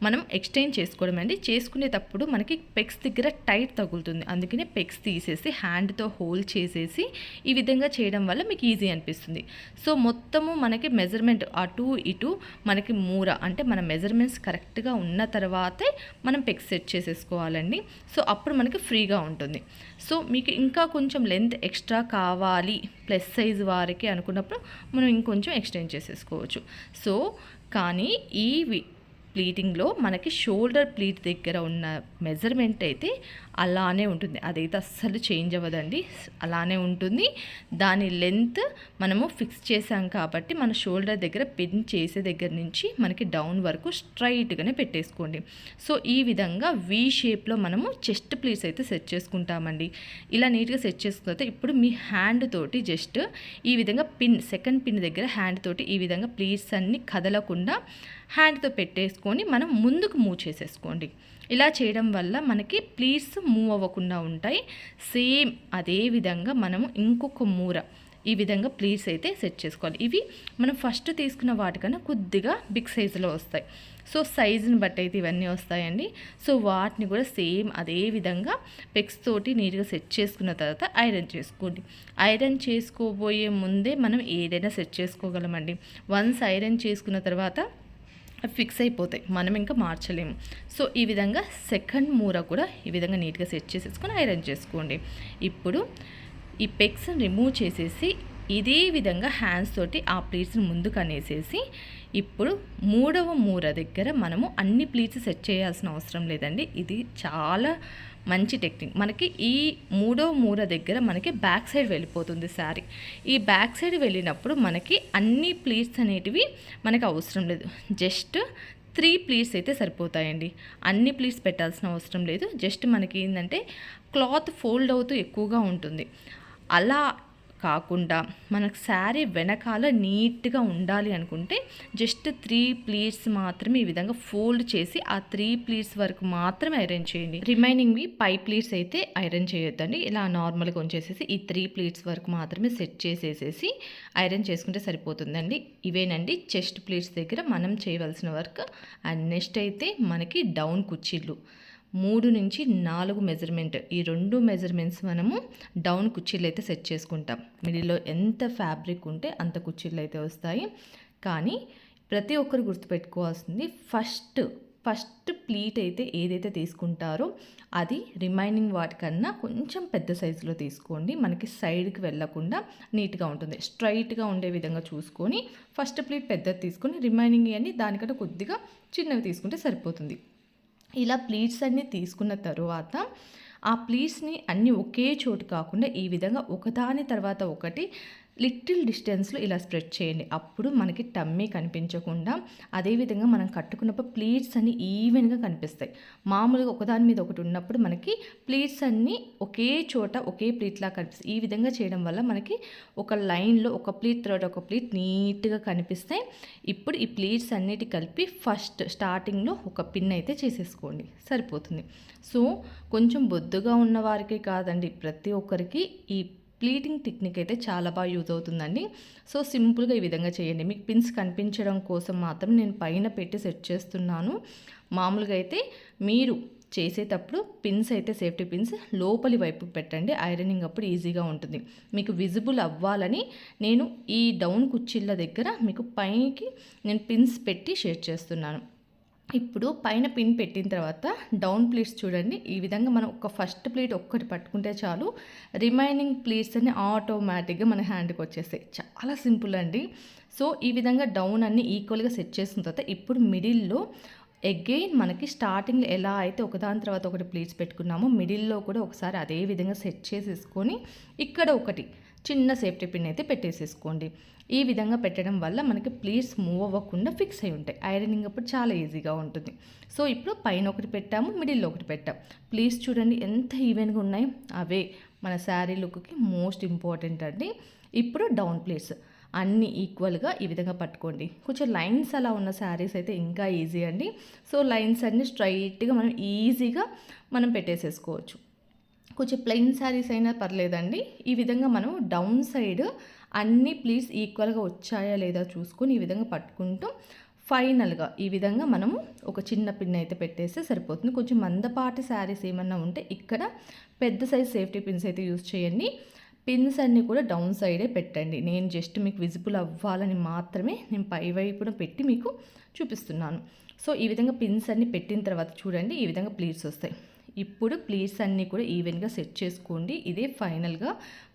మనం ఎక్స్టెండ్ చేసుకోవడం అండి. చేసుకునేటప్పుడు మనకి పెక్స్ దగ్గర టైట్ తగులుతుంది, అందుకనే పెక్స్ తీసేసి హ్యాండ్తో హోల్డ్ చేసేసి ఈ విధంగా చేయడం వల్ల మీకు ఈజీ అనిపిస్తుంది. సో మొత్తము మనకి మెజర్మెంట్ అటు ఇటు మనకి మూర అంటే మన మెజర్మెంట్స్ కరెక్ట్గా ఉన్న తర్వాతే మనం పెక్స్ సెట్ చేసేసుకోవాలండి. సో అప్పుడు మనకి ఫ్రీగా ఉంటుంది. సో మీకు ఇంకా కొంచెం లెంత్ ఎక్స్ట్రా కావాలి ప్లస్ సైజ్ వారికి అనుకున్నప్పుడు మనం ఇంకొంచెం ఎక్స్టెండ్ చేసేసుకోవచ్చు. సో కానీ ఈ ప్లీటింగ్లో మనకి షోల్డర్ ప్లీట్ దగ్గర ఉన్న మెజర్మెంట్ అయితే అలానే ఉంటుంది, అదైతే అస్సలు చేంజ్ అవ్వదండి, అలానే ఉంటుంది. దాని లెంత్ మనము ఫిక్స్ చేసాం కాబట్టి మన షోల్డర్ దగ్గర పిన్ చేసే దగ్గర నుంచి మనకి డౌన్ వరకు స్ట్రైట్గానే పెట్టేసుకోండి. సో ఈ విధంగా వీ షేప్లో మనము చెస్ట్ ప్లీట్స్ అయితే సెట్ చేసుకుంటామండి. ఇలా నీట్గా సెట్ చేసుకుంటే ఇప్పుడు మీ హ్యాండ్ తోటి జస్ట్ ఈ విధంగా పిన్ సెకండ్ పిన్ దగ్గర హ్యాండ్ తోటి ఈ విధంగా ప్లీట్స్ అన్ని కదలకుండా హ్యాండ్తో పెట్టేసుకొని మనం ముందుకు మూవ్ చేసేసుకోండి. ఇలా చేయడం వల్ల మనకి ప్లీట్స్ మూవ్ అవ్వకుండా ఉంటాయి. సేమ్ అదే విధంగా మనము ఇంకొక మూర ఈ విధంగా ప్లీట్స్ అయితే సెట్ చేసుకోవాలి. ఇవి మనం ఫస్ట్ తీసుకున్న వాటికన్నా కొద్దిగా బిగ్ సైజులో వస్తాయి. సో సైజుని బట్టి అయితే ఇవన్నీ వస్తాయండి. సో వాటిని కూడా సేమ్ అదే విధంగా పెక్స్ తోటి నీట్గా సెట్ చేసుకున్న తర్వాత ఐరన్ చేసుకోండి. ఐరన్ చేసుకోబోయే ముందే మనం ఏదైనా సెట్ చేసుకోగలమండి. వన్స్ ఐరన్ చేసుకున్న తర్వాత ఫిక్స్ అయిపోతాయి, మనం ఇంకా మార్చలేము. సో ఈ విధంగా సెకండ్ మూర కూడా ఈ విధంగా నీట్గా సెట్ చేసేసుకొని ఐరన్ చేసుకోండి. ఇప్పుడు ఈ పెక్స్ని రిమూవ్ చేసేసి ఇదే విధంగా హ్యాండ్స్ తోటి ఆ ప్లీట్స్ని ముందుకు అనేసేసి ఇప్పుడు మూడవ మూర దగ్గర మనము అన్ని ప్లీట్స్ సెట్ చేయాల్సిన అవసరం లేదండి. ఇది చాలా మంచి టెక్నిక్. మనకి ఈ మూడో మూర దగ్గర మనకి బ్యాక్ సైడ్ వెళ్ళిపోతుంది శారీ. ఈ బ్యాక్ సైడ్ వెళ్ళినప్పుడు మనకి అన్ని ప్లీట్స్ అనేటివి మనకి అవసరం లేదు, జస్ట్ 3 ప్లీట్స్ అయితే సరిపోతాయండి. అన్ని ప్లీట్స్ పెట్టాల్సిన అవసరం లేదు. జస్ట్ మనకి ఏంటంటే క్లాత్ ఫోల్డ్ అవుతూ ఎక్కువగా ఉంటుంది. అలా కాకుండా మనకు శారీ వెనకాల నీట్గా ఉండాలి అనుకుంటే జస్ట్ 3 ప్లీట్స్ మాత్రమే ఈ విధంగా ఫోల్డ్ చేసి ఆ 3 ప్లీట్స్ వరకు మాత్రమే ఐరన్ చేయండి. రిమైనింగ్వి పై ప్లీట్స్ అయితే ఐరన్ చేయొద్దండి. ఇలా నార్మల్గా ఉంచేసేసి ఈ 3 ప్లీట్స్ వరకు మాత్రమే సెట్ చేసేసేసి ఐరన్ చేసుకుంటే సరిపోతుందండి. ఇవేనండి చెస్ట్ ప్లీట్స్ దగ్గర మనం చేయవలసిన వర్క్. అండ్ నెక్స్ట్ అయితే మనకి డౌన్ కుర్చీలు 3 నుంచి 4 మెజర్మెంట్, ఈ 2 మెజర్మెంట్స్ మనము డౌన్ కుర్చీలు అయితే సెట్ చేసుకుంటాం. మిడిల్లో ఎంత ఫ్యాబ్రిక్ ఉంటే అంత కుర్చీలు అయితే వస్తాయి. కానీ ప్రతి ఒక్కరు గుర్తుపెట్టుకోవాల్సింది ఫస్ట్ ప్లీట్ అయితే ఏదైతే తీసుకుంటారో అది రిమైనింగ్ వాటికన్నా కొంచెం పెద్ద సైజులో తీసుకోండి. మనకి సైడ్కి వెళ్ళకుండా నీట్గా ఉంటుంది. స్ట్రైట్గా ఉండే విధంగా చూసుకొని ఫస్ట్ ప్లీట్ పెద్దది తీసుకొని రిమైనింగ్ అన్ని దానికంటే కొద్దిగా చిన్నవి తీసుకుంటే సరిపోతుంది. ఇలా ప్లీట్స్ అన్నీ తీసుకున్న తరువాత ఆ ప్లీట్స్ని అన్నీ ఒకే చోటు కాకుండా ఈ విధంగా ఒకదాని తర్వాత ఒకటి లిటిల్ డిస్టెన్స్లో ఇలా స్ప్రెడ్ చేయండి. అప్పుడు మనకి టమ్మీ కనిపించకుండా అదేవిధంగా మనం కట్టుకున్నప్పుడు ప్లీట్స్ అన్నీ ఈవెన్గా కనిపిస్తాయి. మామూలుగా ఒకదాని మీద ఒకటి ఉన్నప్పుడు మనకి ప్లీట్స్ అన్నీ ఒకే చోట ఒకే ప్లీట్లా కనిపిస్తాయి. ఈ విధంగా చేయడం వల్ల మనకి ఒక లైన్లో ఒక ప్లీట్ తర్వాత ఒక ప్లీట్ నీట్గా కనిపిస్తాయి. ఇప్పుడు ఈ ప్లీట్స్ అన్నిటి కలిపి ఫస్ట్ స్టార్టింగ్లో ఒక పిన్ అయితే చేసేసుకోండి, సరిపోతుంది. సో కొంచెం బొద్దుగా ఉన్న వారికి కాదండి, ప్రతి ఒక్కరికి ఈ ప్లీటింగ్ టెక్నిక్ అయితే చాలా బాగా యూజ్ అవుతుందండి. సో సింపుల్గా ఈ విధంగా చేయండి. మీకు పిన్స్ కనిపించడం కోసం మాత్రం నేను పైన పెట్టి సెట్ చేస్తున్నాను. మామూలుగా అయితే మీరు చేసేటప్పుడు పిన్స్ అయితే సేఫ్టీ పిన్స్ లోపలి వైపు పెట్టండి. ఐరనింగ్ అప్పుడు ఈజీగా ఉంటుంది. మీకు విజిబుల్ అవ్వాలని నేను ఈ డౌన్ కుర్చీల దగ్గర మీకు పైకి నేను పిన్స్ పెట్టి షేర్ చేస్తున్నాను. ఇప్పుడు పైన పిన్ పెట్టిన తర్వాత డౌన్ ప్లీట్స్ చూడండి. ఈ విధంగా మనం ఒక ఫస్ట్ ప్లీట్ ఒక్కటి పట్టుకుంటే చాలు, రిమైనింగ్ ప్లీట్స్ అన్ని ఆటోమేటిక్గా మన హ్యాండ్కి వచ్చేస్తాయి. చాలా సింపుల్ అండి. సో ఈ విధంగా డౌన్ అన్ని ఈక్వల్గా సెట్ చేసిన తర్వాత ఇప్పుడు మిడిల్లో అగైన్ మనకి స్టార్టింగ్లో ఎలా అయితే ఒకదాని తర్వాత ఒకటి ప్లీట్స్ పెట్టుకున్నామో మిడిల్లో కూడా ఒకసారి అదే విధంగా సెట్ చేసేసుకొని ఇక్కడ ఒకటి చిన్న సేఫ్టీ పిన్ అయితే పెట్టేసేసుకోండి. ఈ విధంగా పెట్టడం వల్ల మనకి ప్లీట్స్ మూవ్ అవ్వకుండా ఫిక్స్ అయి ఉంటాయి. ఐరనింగ్ అప్పుడు చాలా ఈజీగా ఉంటుంది. సో ఇప్పుడు పైన ఒకటి పెట్టాము, మిడిల్లో ఒకటి పెట్టాము. ప్లీట్స్ చూడండి ఎంత ఈవెన్గా ఉన్నాయి. అవే మన శారీ లుక్కి మోస్ట్ ఇంపార్టెంట్ అండి. ఇప్పుడు డౌన్ ప్లీట్స్ అన్నీ ఈక్వల్గా ఈ విధంగా పట్టుకోండి. కొంచెం లైన్స్ అలా ఉన్న శారీస్ అయితే ఇంకా ఈజీ అండి. సో లైన్స్ అన్నీ స్ట్రైట్గా మనం ఈజీగా మనం పెట్టేసేసుకోవచ్చు. కొంచెం ప్లెయిన్ శారీస్ అయినా పర్లేదండి. ఈ విధంగా మనం డౌన్ సైడ్ అన్ని ప్లీట్స్ ఈక్వల్గా వచ్చాయా లేదా చూసుకొని ఈ విధంగా పట్టుకుంటూ ఫైనల్గా ఈ విధంగా మనము ఒక చిన్న పిన్ అయితే పెట్టేస్తే సరిపోతుంది. కొంచెం మందపాటి శారీస్ ఏమన్నా ఉంటే ఇక్కడ పెద్ద సైజ్ సేఫ్టీ పిన్స్ అయితే యూజ్ చేయండి. పిన్స్ అన్నీ కూడా డౌన్ సైడే పెట్టండి. నేను జస్ట్ మీకు విజిబుల్ అవ్వాలని మాత్రమే నేను పై వైపున పెట్టి మీకు చూపిస్తున్నాను. సో ఈ విధంగా పిన్స్ అన్నీ పెట్టిన తర్వాత చూడండి ఈ విధంగా ప్లీట్స్ వస్తాయి. ఇప్పుడు ప్లీట్స్ అన్నీ కూడా ఈవెన్గా సెట్ చేసుకోండి. ఇదే ఫైనల్గా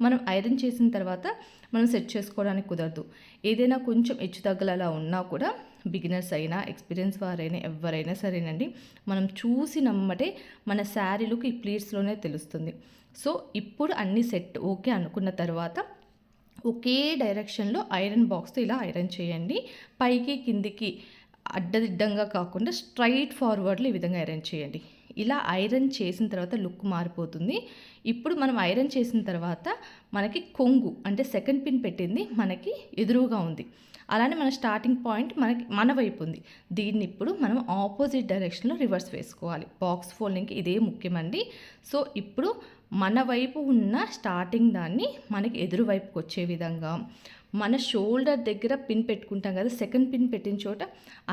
మనం ఐరన్ చేసిన తర్వాత మనం సెట్ చేసుకోవడానికి కుదరదు. ఏదైనా కొంచెం హెచ్చు తగ్గలలా ఉన్నా కూడా బిగినర్స్ అయినా ఎక్స్పీరియన్స్ వారైనా ఎవరైనా సరేనండి, మనం చూసి నమ్మటే మన శారీలకు ఈ ప్లీట్స్లోనే తెలుస్తుంది. సో ఇప్పుడు అన్ని సెట్ ఓకే అనుకున్న తర్వాత ఒకే డైరెక్షన్లో ఐరన్ బాక్స్తో ఇలా ఐరన్ చేయండి. పైకి కిందికి అడ్డదిడ్డంగా కాకుండా స్ట్రైట్ ఫార్వర్డ్లో ఈ విధంగా ఐరన్ చేయండి. ఇలా ఐరన్ చేసిన తర్వాత లుక్ మారిపోతుంది. ఇప్పుడు మనం ఐరన్ చేసిన తర్వాత మనకి కొంగు అంటే సెకండ్ పిన్ పెట్టింది మనకి ఎదురుగా ఉంది. అలానే మన స్టార్టింగ్ పాయింట్ మన వైపు ఉంది. దీన్ని ఇప్పుడు మనం ఆపోజిట్ డైరెక్షన్లో రివర్స్ వేసుకోవాలి. బాక్స్ ఫోల్డింగ్కి ఇదే ముఖ్యమండి. సో ఇప్పుడు మన వైపు ఉన్న స్టార్టింగ్ దాన్ని మనకి ఎదురు వైపుకి వచ్చే విధంగా మన షోల్డర్ దగ్గర పిన్ పెట్టుకుంటాం కదా, సెకండ్ పిన్ పెట్టిన చోట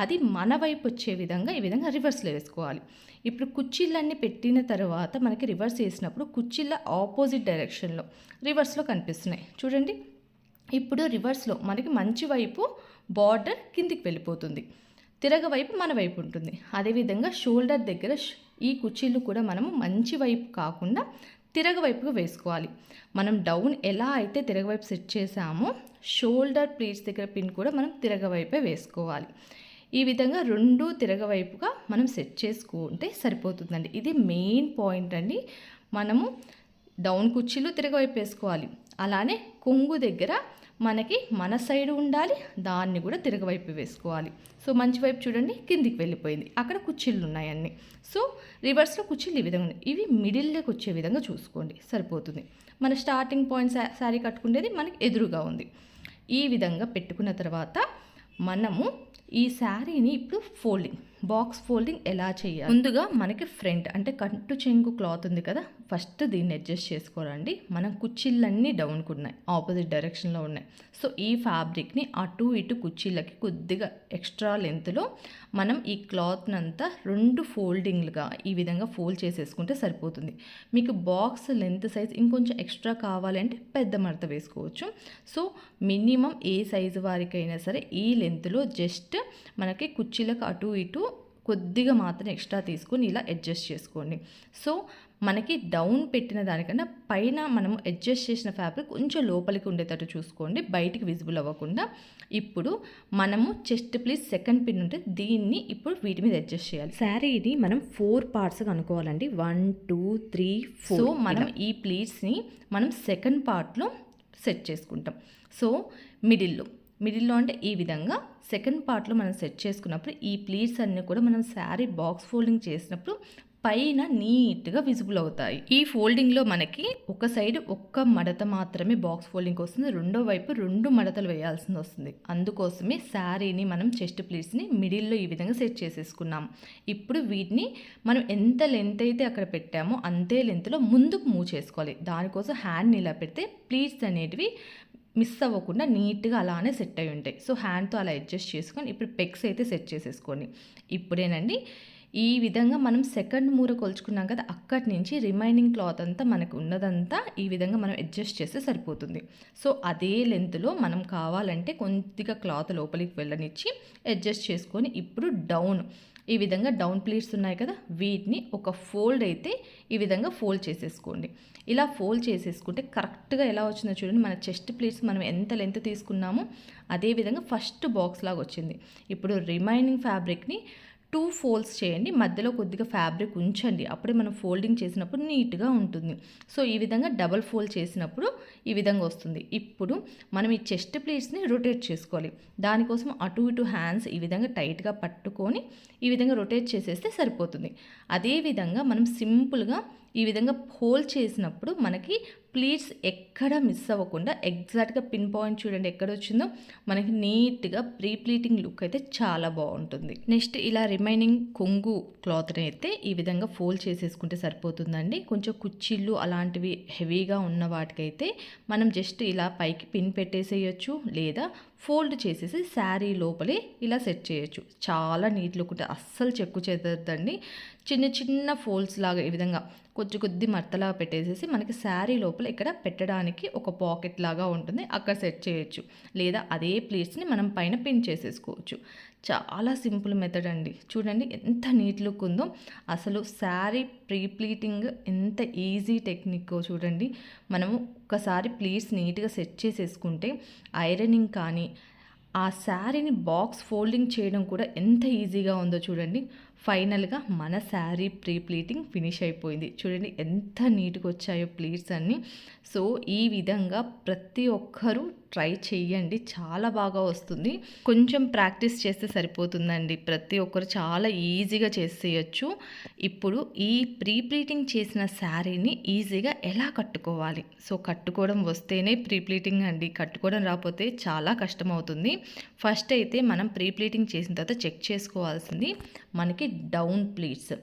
అది మన వైపు వచ్చే విధంగా ఈ విధంగా రివర్స్లో వేసుకోవాలి. ఇప్పుడు కుర్చీలన్నీ పెట్టిన తర్వాత మనకి రివర్స్ వేసినప్పుడు కుర్చీల ఆపోజిట్ డైరెక్షన్లో రివర్స్లో కనిపిస్తున్నాయి చూడండి. ఇప్పుడు రివర్స్లో మనకి మంచి వైపు బార్డర్ కిందికి వెళ్ళిపోతుంది, తిరగ వైపు మన వైపు ఉంటుంది. అదేవిధంగా షోల్డర్ దగ్గర ఈ కుర్చీలు కూడా మనము మంచి వైపు కాకుండా తిరగవైపుగా వేసుకోవాలి. మనం డౌన్ ఎలా అయితే తిరగవైపు సెట్ చేసామో షోల్డర్ ప్లీట్స్ దగ్గర పిన్ కూడా మనం తిరగవైపే వేసుకోవాలి. ఈ విధంగా రెండు తిరగవైపుగా మనం సెట్ చేసుకుంటే సరిపోతుందండి. ఇది మెయిన్ పాయింట్ అండి. మనము డౌన్ కుర్చీలు తిరగవైపు వేసుకోవాలి. అలానే కొంగు దగ్గర మనకి మన సైడ్ ఉండాలి, దాన్ని కూడా తిరగవైపు వేసుకోవాలి. సో మంచి వైపు చూడండి కిందికి వెళ్ళిపోయింది, అక్కడ కుచ్చిళ్ళు ఉన్నాయన్నీ. సో రివర్స్లో కుచ్చిళ్ళు ఈ విధంగా ఉన్నాయి, ఇవి మిడిల్లోకి వచ్చే విధంగా చూసుకోండి సరిపోతుంది. మన స్టార్టింగ్ పాయింట్ శారీ కట్టుకునేది మనకి ఎదురుగా ఉంది. ఈ విధంగా పెట్టుకున్న తర్వాత మనము ఈ శారీని ఇప్పుడు ఫోల్డింగ్, బాక్స్ ఫోల్డింగ్ ఎలా చేయాలి? ముందుగా మనకి ఫ్రంట్ అంటే కట్టు చెంగు క్లాత్ ఉంది కదా, ఫస్ట్ దీన్ని అడ్జస్ట్ చేసుకోవాలండి. మనం కుచ్చిళ్ళన్నీ డౌన్కి ఉన్నాయి, ఆపోజిట్ డైరెక్షన్లో ఉన్నాయి. సో ఈ ఫ్యాబ్రిక్ని అటు ఇటు కుచ్చిళ్ళకి కొద్దిగా ఎక్స్ట్రా లెంత్లో మనం ఈ క్లాత్ని అంతా 2 ఫోల్డింగ్లుగా ఈ విధంగా ఫోల్డ్ చేసేసుకుంటే సరిపోతుంది. మీకు బాక్స్ లెంత్ సైజ్ ఇంకొంచెం ఎక్స్ట్రా కావాలంటే పెద్ద మడత వేసుకోవచ్చు. సో మినిమం ఏ సైజు వారికైనా సరే ఈ లెంత్లో జస్ట్ మనకి కుచ్చిళ్ళకి అటు ఇటు కొద్దిగా మాత్రం ఎక్స్ట్రా తీసుకొని ఇలా అడ్జస్ట్ చేసుకోండి. సో మనకి డౌన్ పెట్టిన దానికన్నా పైన మనము అడ్జస్ట్ చేసిన ఫ్యాబ్రిక్ కొంచెం లోపలికి ఉండేటట్టు చూసుకోండి, బయటికి విజిబుల్ అవ్వకుండా. ఇప్పుడు మనము చెస్ట్ ప్లీజ్ సెకండ్ పిన్ ఉంటే దీన్ని ఇప్పుడు వీటి మీద అడ్జస్ట్ చేయాలి. శారీని మనం 4 పార్ట్స్గా అనుకోవాలండి, 1 2 3 4. సో మనం ఈ ప్లీట్స్ని మనం సెకండ్ పార్ట్లో సెట్ చేసుకుంటాం. సో మిడిల్లో అంటే ఈ విధంగా సెకండ్ పార్ట్లో మనం సెట్ చేసుకున్నప్పుడు ఈ ప్లీట్స్ అన్నీ కూడా మనం శారీ బాక్స్ ఫోల్డింగ్ చేసినప్పుడు పైన నీట్గా విజిబుల్ అవుతాయి. ఈ ఫోల్డింగ్లో మనకి ఒక సైడ్ ఒక్క మడత మాత్రమే బాక్స్ ఫోల్డింగ్ వస్తుంది, రెండో వైపు 2 మడతలు వేయాల్సి వస్తుంది. అందుకోసమే శారీని మనం చెస్ట్ ప్లీట్స్ని మిడిల్లో ఈ విధంగా సెట్ చేసేసుకున్నాం. ఇప్పుడు వీటిని మనం ఎంత లెంత్ అయితే అక్కడ పెట్టామో అంతే లెంత్లో ముందుకు మూవ్ చేసుకోవాలి. దానికోసం హ్యాండ్ని ఇలా పెడితే ప్లీట్స్ అనేటివి మిస్ అవ్వకుండా నీట్గా అలానే సెట్ అయి ఉంటాయి. సో హ్యాండ్తో అలా అడ్జస్ట్ చేసుకొని ఇప్పుడు పెగ్స్ అయితే సెట్ చేసేసుకోండి. ఇప్పుడేనండి ఈ విధంగా మనం సెకండ్ మూర కొలుచుకున్నాం కదా, అక్కడి నుంచి రిమైనింగ్ క్లాత్ అంతా మనకు ఉన్నదంతా ఈ విధంగా మనం అడ్జస్ట్ చేస్తే సరిపోతుంది. సో అదే లెంత్లో మనం కావాలంటే కొద్దిగా క్లాత్ లోపలికి వెళ్ళనిచ్చి అడ్జస్ట్ చేసుకొని ఇప్పుడు ఈ విధంగా డౌన్ ప్లీట్స్ ఉన్నాయి కదా, వీటిని ఒక ఫోల్డ్ అయితే ఈ విధంగా ఫోల్డ్ చేసేసుకోండి. ఇలా ఫోల్డ్ చేసేసుకుంటే కరెక్ట్గా ఎలా వచ్చిందో చూడండి. మన చెస్ట్ ప్లీట్స్ మనం ఎంత లెంత్ తీసుకున్నామో అదే విధంగా ఫస్ట్ బాక్స్ లాగా వచ్చింది. ఇప్పుడు రిమైనింగ్ ఫ్యాబ్రిక్ని 2 ఫోల్డ్స్ చేయండి, మధ్యలో కొద్దిగా ఫ్యాబ్రిక్ ఉంచండి, అప్పుడే మనం ఫోల్డింగ్ చేసినప్పుడు నీట్గా ఉంటుంది. సో ఈ విధంగా డబల్ ఫోల్డ్ చేసినప్పుడు ఈ విధంగా వస్తుంది. ఇప్పుడు మనం ఈ చెస్ట్ ప్లీట్స్ని రొటేట్ చేసుకోవాలి. దానికోసం అటు ఇటు హ్యాండ్స్ ఈ విధంగా టైట్గా పట్టుకొని ఈ విధంగా రొటేట్ చేసేస్తే సరిపోతుంది. అదేవిధంగా మనం సింపుల్గా ఈ విధంగా హోల్డ్ చేసినప్పుడు మనకి ప్లీట్స్ ఎక్కడ మిస్ అవ్వకుండా ఎగ్జాక్ట్గా పిన్ పాయింట్ చూడండి ఎక్కడ వచ్చిందో, మనకి నీట్గా ప్రీ ప్లీటింగ్ లుక్ అయితే చాలా బాగుంటుంది. నెక్స్ట్ ఇలా రిమైనింగ్ కొంగు క్లాత్ని అయితే ఈ విధంగా ఫోల్డ్ చేసేసుకుంటే సరిపోతుందండి. కొంచెం కుచ్చిళ్ళు అలాంటివి హెవీగా ఉన్న వాటికైతే మనం జస్ట్ ఇలా పైకి పిన్ పెట్టేసేయచ్చు, లేదా ఫోల్డ్ చేసేసి శారీ లోపలే ఇలా సెట్ చేయొచ్చు. చాలా నీట్ లుక్ ఉంటుంది, అస్సలు చెక్కు చెదరదండి. చిన్న చిన్న ఫోల్డ్స్ లాగా ఈ విధంగా కొద్ది మడతలాగా పెట్టేసేసి మనకి శారీ లోపల ఇక్కడ పెట్టడానికి ఒక పాకెట్ లాగా ఉంటుంది, అక్కడ సెట్ చేయొచ్చు. లేదా అదే ప్లేట్స్ని మనం పైన పిన్ చేసేసుకోవచ్చు. చాలా సింపుల్ మెథడ్ అండి. చూడండి ఎంత నీట్ లుక్ ఉందో. అసలు శారీ ప్రీ ప్లీటింగ్ ఎంత ఈజీ టెక్నిక్కో చూడండి. మనము ఒక్కసారి ప్లీట్స్ నీట్గా సెట్ చేసేసుకుంటే ఐరనింగ్ కానీ ఆ శారీని బాక్స్ ఫోల్డింగ్ చేయడం కూడా ఎంత ఈజీగా ఉందో చూడండి. ఫైనల్గా మన శారీ ప్రీ ప్లీటింగ్ ఫినిష్ అయిపోయింది. చూడండి ఎంత నీట్గా వచ్చాయో ప్లీట్స్ అన్నీ. సో ఈ విధంగా ప్రతి ఒక్కరూ ట్రై చేయండి, చాలా బాగా వస్తుంది. కొంచెం ప్రాక్టీస్ చేస్తే సరిపోతుందండి, ప్రతి ఒక్కరు చాలా ఈజీగా చేసేయచ్చు. ఇప్పుడు ఈ ప్రీ ప్లీటింగ్ చేసిన శారీని ఈజీగా ఎలా కట్టుకోవాలి? సో కట్టుకోవడం వస్తేనే ప్రీ ప్లీటింగ్ అండి, కట్టుకోవడం రాకపోతే చాలా కష్టం అవుతుంది. ఫస్ట్ అయితే మనం ప్రీ ప్లీటింగ్ చేసిన తర్వాత చెక్ చేసుకోవాల్సింది మనకి డౌన్ ప్లీట్స్.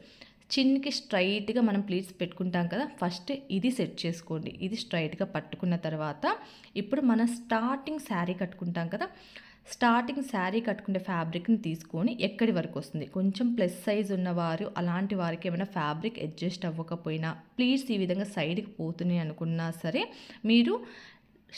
చిన్కి స్ట్రైట్గా మనం ప్లీట్స్ పెట్టుకుంటాం కదా, ఫస్ట్ ఇది సెట్ చేసుకోండి. ఇది స్ట్రైట్గా పట్టుకున్న తర్వాత ఇప్పుడు మనం స్టార్టింగ్ శారీ కట్టుకుంటాం కదా, స్టార్టింగ్ శారీ కట్టుకునే ఫ్యాబ్రిక్ని తీసుకొని ఎక్కడి వరకు వస్తుంది, కొంచెం ప్లస్ సైజ్ ఉన్నవారు అలాంటి వారికి ఏమైనా ఫ్యాబ్రిక్ అడ్జస్ట్ అవ్వకపోయినా ప్లీట్స్ ఈ విధంగా సైడ్కి పోతున్నాయి అనుకున్నా సరే మీరు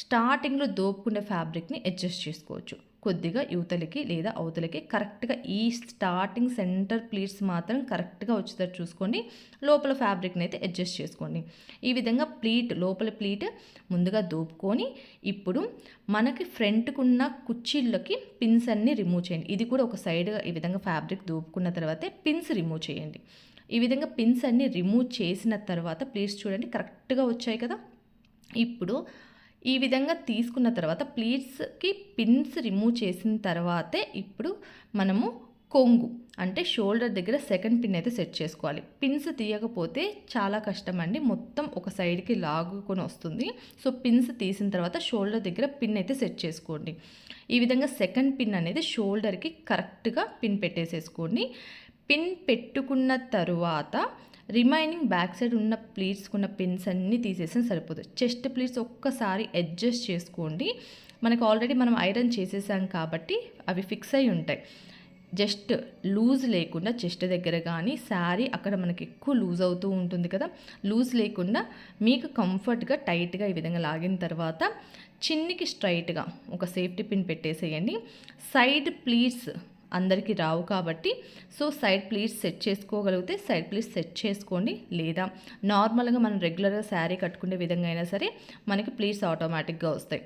స్టార్టింగ్లో దోపుకునే ఫ్యాబ్రిక్ని అడ్జస్ట్ చేసుకోవచ్చు. కొద్దిగా యువతలకి లేదా అవతలకి కరెక్ట్గా ఈ స్టార్టింగ్ సెంటర్ ప్లీట్స్ మాత్రం కరెక్ట్గా వచ్చేటట్టు చూసుకోండి. లోపల ఫ్యాబ్రిక్ని అయితే అడ్జస్ట్ చేసుకోండి. ఈ విధంగా లోపల ప్లీట్ ముందుగా దోపుకొని ఇప్పుడు మనకి ఫ్రంట్కున్న కుచ్చిళ్ళకి పిన్స్ అన్నీ రిమూవ్ చేయండి. ఇది కూడా ఒక సైడ్గా ఈ విధంగా ఫ్యాబ్రిక్ దోపుకున్న తర్వాతే పిన్స్ రిమూవ్ చేయండి. ఈ విధంగా పిన్స్ అన్నీ రిమూవ్ చేసిన తర్వాత ప్లీట్స్ చూడండి కరెక్ట్గా వచ్చాయి కదా. ఇప్పుడు ఈ విధంగా తీసుకున్న తర్వాత ప్లీట్స్కి పిన్స్ రిమూవ్ చేసిన తర్వాతే ఇప్పుడు మనము కొంగు అంటే షోల్డర్ దగ్గర సెకండ్ పిన్ అయితే సెట్ చేసుకోవాలి. పిన్స్ తీయకపోతే చాలా కష్టం అండి, మొత్తం ఒక సైడ్కి లాగుకొని వస్తుంది. సో పిన్స్ తీసిన తర్వాత షోల్డర్ దగ్గర పిన్ అయితే సెట్ చేసుకోండి. ఈ విధంగా సెకండ్ పిన్ అనేది షోల్డర్కి కరెక్ట్గా పిన్ పెట్టేసేసుకోండి. పిన్ పెట్టుకున్న తరువాత రిమైనింగ్ బ్యాక్ సైడ్ ఉన్న ప్లీట్స్కి ఉన్న పిన్స్ అన్నీ తీసేసిన సరిపోతుంది. చెస్ట్ ప్లీట్స్ ఒక్కసారి అడ్జస్ట్ చేసుకోండి. మనకు ఆల్రెడీ మనం ఐరన్ చేసేసాం కాబట్టి అవి ఫిక్స్ అయి ఉంటాయి. జస్ట్ లూజ్ లేకుండా చెస్ట్ దగ్గర కానీ శారీ అక్కడ మనకి ఎక్కువ లూజ్ అవుతూ ఉంటుంది కదా, లూజ్ లేకుండా మీకు కంఫర్ట్గా టైట్గా ఈ విధంగా లాగిన తర్వాత చిన్నికి స్ట్రైట్గా ఒక సేఫ్టీ పిన్ పెట్టేసేయండి. సైడ్ ప్లీట్స్ అందరికీ రావు కాబట్టి సో సైడ్ ప్లీట్స్ సెట్ చేసుకోగలిగితే సైడ్ ప్లీట్స్ సెట్ చేసుకోండి. లేదా నార్మల్గా మనం రెగ్యులర్గా శారీ కట్టుకునే విధంగా అయినా సరే మనకి ప్లీట్స్ ఆటోమేటిక్గా వస్తాయి.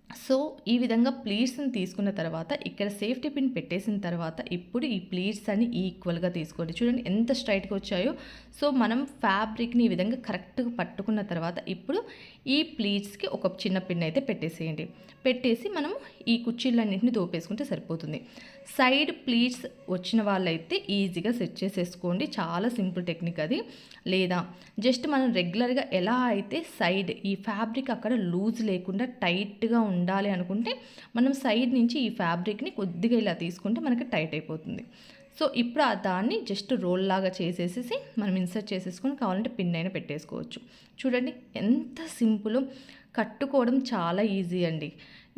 సో ఈ విధంగా ప్లీట్స్ని తీసుకున్న తర్వాత ఇక్కడ సేఫ్టీ పిన్ పెట్టేసిన తర్వాత ఇప్పుడు ఈ ప్లీట్స్ అన్ని ఈక్వల్గా తీసుకోండి. చూడండి ఎంత స్ట్రైట్గా వచ్చాయో. సో మనం ఫ్యాబ్రిక్ని ఈ విధంగా కరెక్ట్గా పట్టుకున్న తర్వాత ఇప్పుడు ఈ ప్లీట్స్కి ఒక చిన్న పిన్ అయితే పెట్టేసేయండి. పెట్టేసి మనం ఈ కుర్చీలన్నింటినీ దోపేసుకుంటే సరిపోతుంది. సైడ్ ప్లీట్స్ వచ్చిన వాళ్ళైతే ఈజీగా సెట్ చేసేసుకోండి, చాలా సింపుల్ టెక్నిక్ అది. లేదా జస్ట్ మనం రెగ్యులర్గా ఎలా అయితే సైడ్ ఈ ఫ్యాబ్రిక్ అక్కడ లూజ్ లేకుండా టైట్గా ఉండాలి అనుకుంటే మనం సైడ్ నుంచి ఈ ఫ్యాబ్రిక్ని కొద్దిగా ఇలా తీసుకుంటే మనకి టైట్ అయిపోతుంది. సో ఇప్పుడు దాన్ని జస్ట్ రోల్ లాగా చేసేసి మనం ఇన్సర్ట్ చేసేసుకొని కావాలంటే పిన్ అయినా పెట్టేసుకోవచ్చు. చూడండి ఎంత సింపుల్, కట్టుకోవడం చాలా ఈజీ అండి.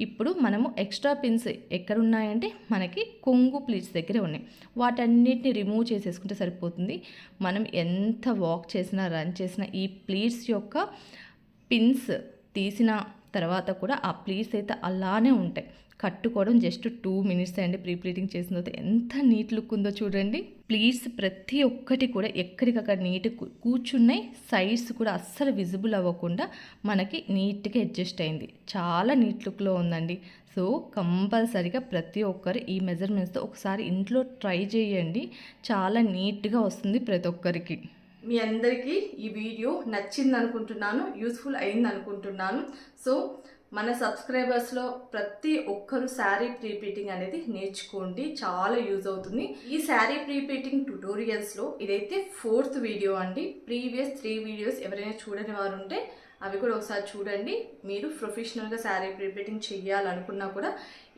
ఇప్పుడు మనము ఎక్స్ట్రా పిన్స్ ఎక్కడ ఉన్నాయంటే మనకి కొంగు ప్లీట్స్ దగ్గరే ఉన్నాయి, వాటన్నిటిని రిమూవ్ చేసేసుకుంటే సరిపోతుంది. మనం ఎంత వాక్ చేసినా రన్ చేసినా ఈ ప్లీట్స్ యొక్క పిన్స్ తీసిన తర్వాత కూడా ఆ ప్లీట్స్ అయితే అలానే ఉంటాయి. కట్టుకోవడం జస్ట్ 2 minutes అండి. ప్రీ ప్లీటింగ్ చేసిన తర్వాత ఎంత నీట్ లుక్ ఉందో చూడండి. ప్లీట్స్ ప్రతి ఒక్కటి కూడా ఎక్కడికక్కడ నీట్ కూర్చున్నాయి. సైడ్స్ కూడా అస్సలు విజిబుల్ అవ్వకుండా మనకి నీట్గా అడ్జస్ట్ అయింది. చాలా నీట్ లుక్లో ఉందండి. సో కంపల్సరీగా ప్రతి ఒక్కరు ఈ మెజర్మెంట్స్తో ఒకసారి ఇంట్లో ట్రై చేయండి, చాలా నీట్గా వస్తుంది ప్రతి ఒక్కరికి. మీ అందరికీ ఈ వీడియో నచ్చింది అనుకుంటున్నాను, యూస్ఫుల్ అయింది అనుకుంటున్నాను. సో మన సబ్స్క్రైబర్స్లో ప్రతి ఒక్కరు శారీ ప్రీప్లీటింగ్ అనేది నేర్చుకోండి, చాలా యూజ్ అవుతుంది. ఈ శారీ ప్రీప్లీటింగ్ ట్యుటోరియల్స్లో ఇదైతే 4th వీడియో అండి. ప్రీవియస్ 3 వీడియోస్ ఎవరైనా చూడని వారు ఉంటే అవి కూడా ఒకసారి చూడండి. మీరు ప్రొఫెషనల్గా శారీ ప్రీప్లీటింగ్ చేయాలనుకున్నా కూడా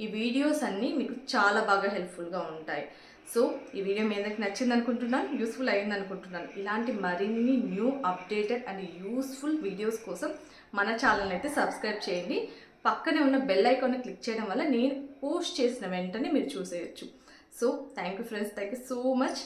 ఈ వీడియోస్ అన్నీ మీకు చాలా బాగా హెల్ప్ఫుల్గా ఉంటాయి. సో ఈ వీడియో మీ అందరికి నచ్చింది అనుకుంటున్నాను, యూస్ఫుల్ అయింది అనుకుంటున్నాను. ఇలాంటి మరిన్ని new updated and useful videos కోసం మన ఛానల్ అయితే సబ్స్క్రైబ్ చేయండి. పక్కనే ఉన్న బెల్ ఐకాన్ని క్లిక్ చేయడం వల్ల నేను పోస్ట్ చేసిన వెంటనే మీరు చూసేయచ్చు. So thank you friends, thank you so much.